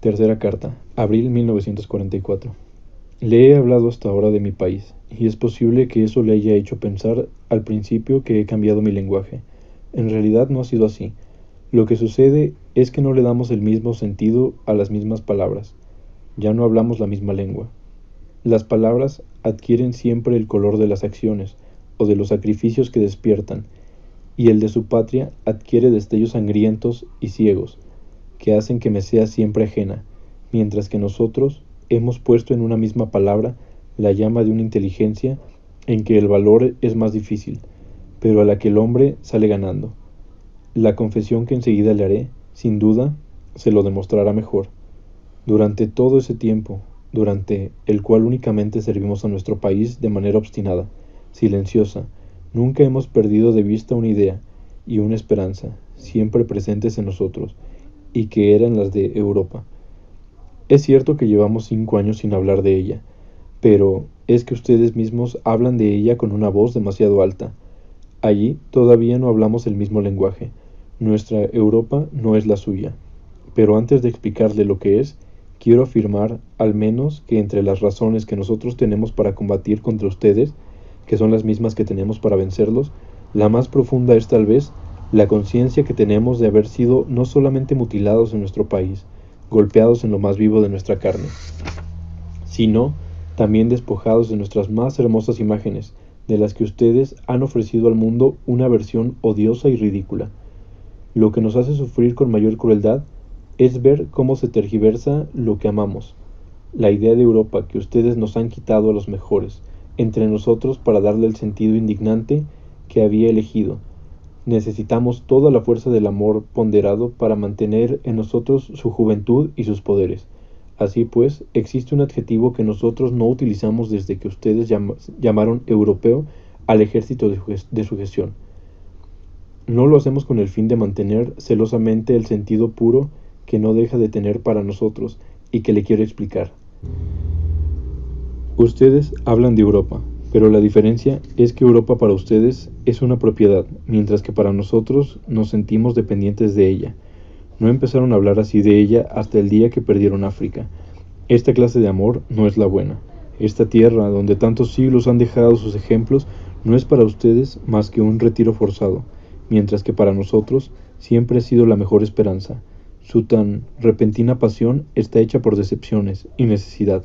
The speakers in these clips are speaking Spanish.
Tercera carta, abril 1944. Le he hablado hasta ahora de mi país, y es posible que eso le haya hecho pensar al principio que he cambiado mi lenguaje. En realidad no ha sido así. Lo que sucede es que no le damos el mismo sentido a las mismas palabras. Ya no hablamos la misma lengua. Las palabras adquieren siempre el color de las acciones o de los sacrificios que despiertan, y el de su patria adquiere destellos sangrientos y ciegos, que hacen que me sea siempre ajena, mientras que nosotros hemos puesto en una misma palabra la llama de una inteligencia en que el valor es más difícil, pero a la que el hombre sale ganando. La confesión que enseguida le haré, sin duda, se lo demostrará mejor. Durante todo ese tiempo, durante el cual únicamente servimos a nuestro país de manera obstinada, silenciosa, nunca hemos perdido de vista una idea y una esperanza, siempre presentes en nosotros, y que eran las de Europa. Es cierto que llevamos 5 años sin hablar de ella, pero es que ustedes mismos hablan de ella con una voz demasiado alta. Allí todavía no hablamos el mismo lenguaje. Nuestra Europa no es la suya. Pero antes de explicarle lo que es, quiero afirmar al menos que entre las razones que nosotros tenemos para combatir contra ustedes, que son las mismas que tenemos para vencerlos, la más profunda es tal vez la conciencia que tenemos de haber sido no solamente mutilados en nuestro país, golpeados en lo más vivo de nuestra carne, sino también despojados de nuestras más hermosas imágenes, de las que ustedes han ofrecido al mundo una versión odiosa y ridícula. Lo que nos hace sufrir con mayor crueldad es ver cómo se tergiversa lo que amamos, la idea de Europa que ustedes nos han quitado a los mejores, entre nosotros para darle el sentido indignante que había elegido. Necesitamos toda la fuerza del amor ponderado para mantener en nosotros su juventud y sus poderes. Así pues, existe un adjetivo que nosotros no utilizamos desde que ustedes llamaron europeo al ejército de sujeción. No lo hacemos con el fin de mantener celosamente el sentido puro que no deja de tener para nosotros y que le quiero explicar. Ustedes hablan de Europa, pero la diferencia es que Europa para ustedes es una propiedad, mientras que para nosotros nos sentimos dependientes de ella. No empezaron a hablar así de ella hasta el día que perdieron África. Esta clase de amor no es la buena. Esta tierra, donde tantos siglos han dejado sus ejemplos, no es para ustedes más que un retiro forzado, mientras que para nosotros siempre ha sido la mejor esperanza. Su tan repentina pasión está hecha por decepciones y necesidad.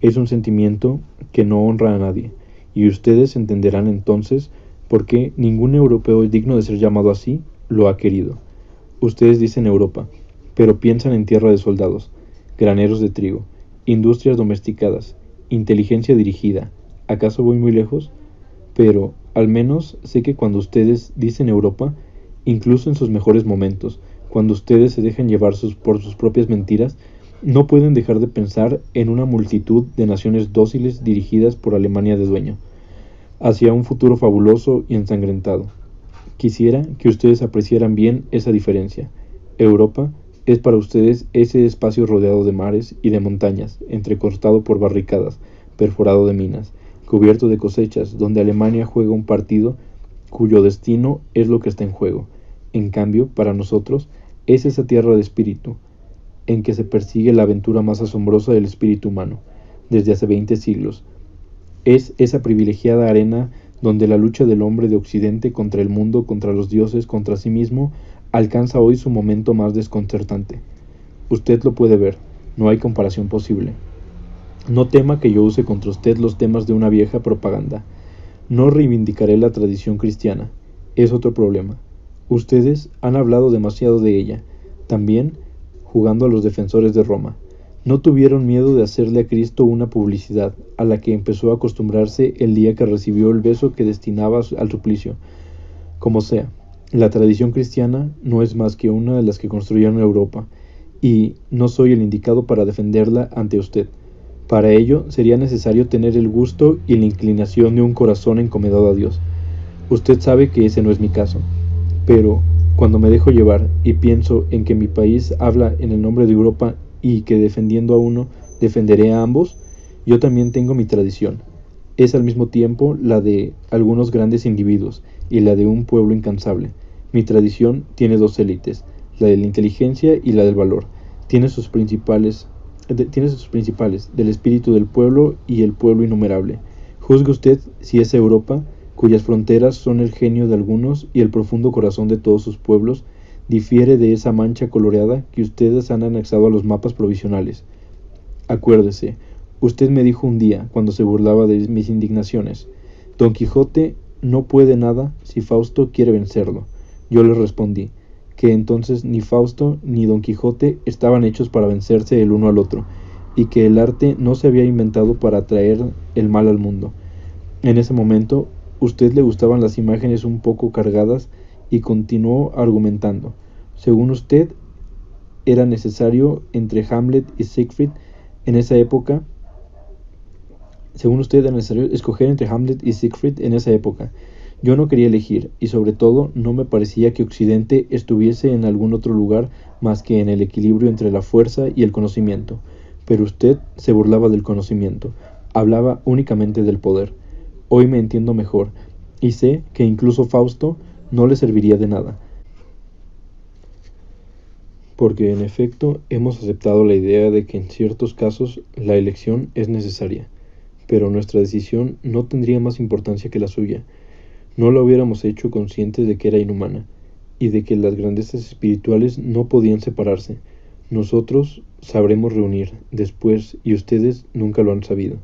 Es un sentimiento que no honra a nadie, y ustedes entenderán entonces por qué ningún europeo digno de ser llamado así lo ha querido. Ustedes dicen Europa, pero piensan en tierra de soldados, graneros de trigo, industrias domesticadas, inteligencia dirigida. ¿Acaso voy muy lejos? Pero, al menos, sé que cuando ustedes dicen Europa, incluso en sus mejores momentos, cuando ustedes se dejan llevar por sus propias mentiras, no pueden dejar de pensar en una multitud de naciones dóciles dirigidas por Alemania de dueño, hacia un futuro fabuloso y ensangrentado. Quisiera que ustedes apreciaran bien esa diferencia. Europa es para ustedes ese espacio rodeado de mares y de montañas, entrecortado por barricadas, perforado de minas, cubierto de cosechas, donde Alemania juega un partido cuyo destino es lo que está en juego. En cambio, para nosotros, es esa tierra de espíritu, en que se persigue la aventura más asombrosa del espíritu humano, desde hace 20 siglos. Es esa privilegiada arena donde la lucha del hombre de Occidente contra el mundo, contra los dioses, contra sí mismo, alcanza hoy su momento más desconcertante. Usted lo puede ver, no hay comparación posible. No tema que yo use contra usted los temas de una vieja propaganda. No reivindicaré la tradición cristiana, es otro problema. Ustedes han hablado demasiado de ella, también jugando a los defensores de Roma. No tuvieron miedo de hacerle a Cristo una publicidad, a la que empezó a acostumbrarse el día que recibió el beso que destinaba al suplicio. Como sea, la tradición cristiana no es más que una de las que construyeron Europa, y no soy el indicado para defenderla ante usted. Para ello sería necesario tener el gusto y la inclinación de un corazón encomendado a Dios. Usted sabe que ese no es mi caso, pero cuando me dejo llevar y pienso en que mi país habla en el nombre de Europa y que defendiendo a uno, defenderé a ambos, yo también tengo mi tradición. Es al mismo tiempo la de algunos grandes individuos y la de un pueblo incansable. Mi tradición tiene dos élites, la de la inteligencia y la del valor. tiene sus principales, del espíritu del pueblo y el pueblo innumerable. Juzgue usted si esa Europa, cuyas fronteras son el genio de algunos y el profundo corazón de todos sus pueblos, difiere de esa mancha coloreada que ustedes han anexado a los mapas provisionales. Acuérdese, usted me dijo un día, cuando se burlaba de mis indignaciones, Don Quijote no puede nada si Fausto quiere vencerlo. Yo le respondí, que entonces ni Fausto ni Don Quijote estaban hechos para vencerse el uno al otro, y que el arte no se había inventado para traer el mal al mundo. En ese momento, usted le gustaban las imágenes un poco cargadas y continuó argumentando. Según usted, era necesario entre Hamlet y Siegfried en esa época. Según usted, era necesario escoger entre Hamlet y Siegfried en esa época. Yo no quería elegir, y sobre todo no me parecía que Occidente estuviese en algún otro lugar más que en el equilibrio entre la fuerza y el conocimiento. Pero usted se burlaba del conocimiento, hablaba únicamente del poder. Hoy me entiendo mejor, y sé que incluso Fausto no le serviría de nada. Porque en efecto hemos aceptado la idea de que en ciertos casos la elección es necesaria, pero nuestra decisión no tendría más importancia que la suya. No la hubiéramos hecho conscientes de que era inhumana, y de que las grandezas espirituales no podían separarse. Nosotros sabremos reunir después, y ustedes nunca lo han sabido.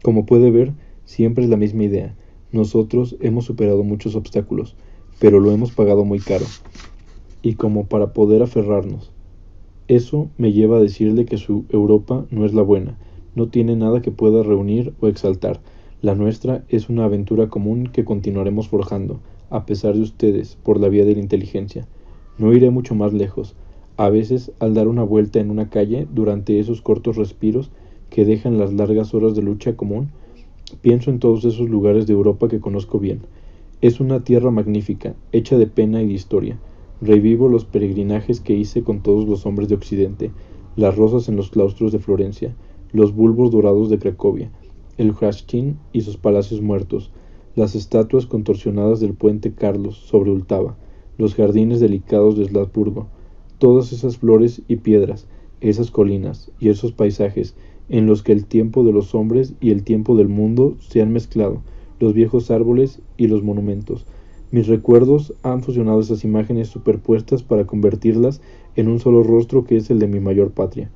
Como puede ver, siempre es la misma idea. Nosotros hemos superado muchos obstáculos, pero lo hemos pagado muy caro. Y como para poder aferrarnos. Eso me lleva a decirle que su Europa no es la buena, no tiene nada que pueda reunir o exaltar. La nuestra es una aventura común que continuaremos forjando, a pesar de ustedes, por la vía de la inteligencia. No iré mucho más lejos. A veces, al dar una vuelta en una calle, durante esos cortos respiros que dejan las largas horas de lucha común, pienso en todos esos lugares de Europa que conozco bien. Es una tierra magnífica, hecha de pena y de historia. Revivo los peregrinajes que hice con todos los hombres de Occidente, las rosas en los claustros de Florencia, los bulbos dorados de Cracovia, el Hraščín y sus palacios muertos, las estatuas contorsionadas del puente Carlos sobre Ultava, los jardines delicados de Salzburgo, todas esas flores y piedras, esas colinas y esos paisajes en los que el tiempo de los hombres y el tiempo del mundo se han mezclado, los viejos árboles y los monumentos. Mis recuerdos han fusionado esas imágenes superpuestas para convertirlas en un solo rostro que es el de mi mayor patria.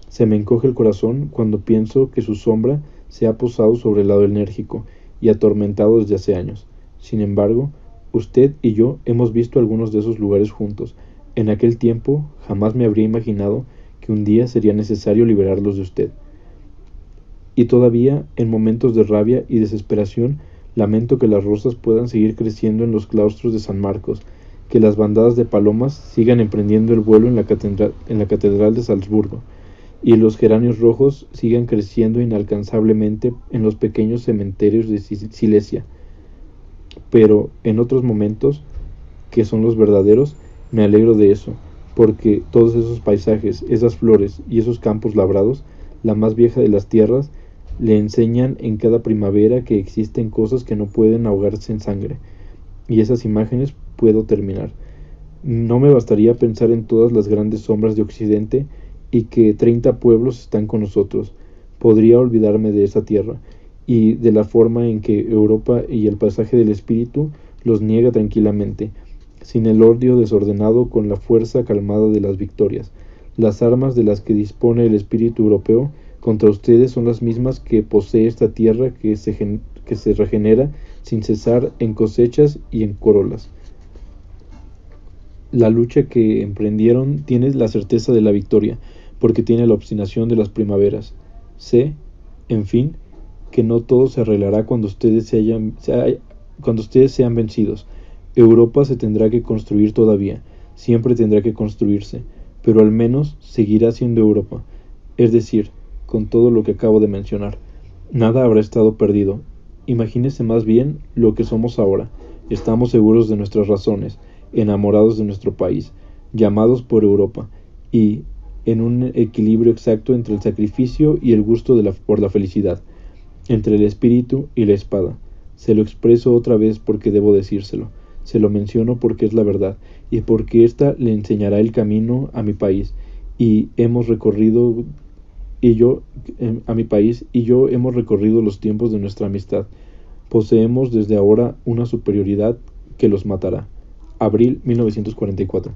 Se me encoge el corazón cuando pienso que su sombra se ha posado sobre el lado enérgico y atormentado desde hace años. Sin embargo, usted y yo hemos visto algunos de esos lugares juntos. En aquel tiempo jamás me habría imaginado que un día sería necesario liberarlos de usted. Y todavía, en momentos de rabia y desesperación, lamento que las rosas puedan seguir creciendo en los claustros de San Marcos, que las bandadas de palomas sigan emprendiendo el vuelo en la catedral de Salzburgo, y los geranios rojos sigan creciendo inalcanzablemente en los pequeños cementerios de Silesia. Pero en otros momentos, que son los verdaderos, me alegro de eso, porque todos esos paisajes, esas flores y esos campos labrados, la más vieja de las tierras, le enseñan en cada primavera que existen cosas que no pueden ahogarse en sangre. Y esas imágenes puedo terminar. No me bastaría pensar en todas las grandes sombras de Occidente y que 30 pueblos están con nosotros. Podría olvidarme de esa tierra y de la forma en que Europa y el pasaje del espíritu los niega tranquilamente, sin el odio desordenado, con la fuerza calmada de las victorias. Las armas de las que dispone el espíritu europeo contra ustedes son las mismas que posee esta tierra que se regenera sin cesar en cosechas y en corolas. La lucha que emprendieron tiene la certeza de la victoria, porque tiene la obstinación de las primaveras. Sé, en fin, que no todo se arreglará cuando ustedes sean vencidos. Europa se tendrá que construir todavía, siempre tendrá que construirse, pero al menos seguirá siendo Europa, es decir, con todo lo que acabo de mencionar. Nada habrá estado perdido. Imagínese más bien lo que somos ahora. Estamos seguros de nuestras razones, enamorados de nuestro país, llamados por Europa, y en un equilibrio exacto entre el sacrificio y el gusto por la felicidad, entre el espíritu y la espada. Se lo expreso otra vez porque debo decírselo. Se lo menciono porque es la verdad, y porque ésta le enseñará el camino a mi país, y hemos recorrido a mi país y yo hemos recorrido los tiempos de nuestra amistad. Poseemos desde ahora una superioridad que los matará. Abril 1944.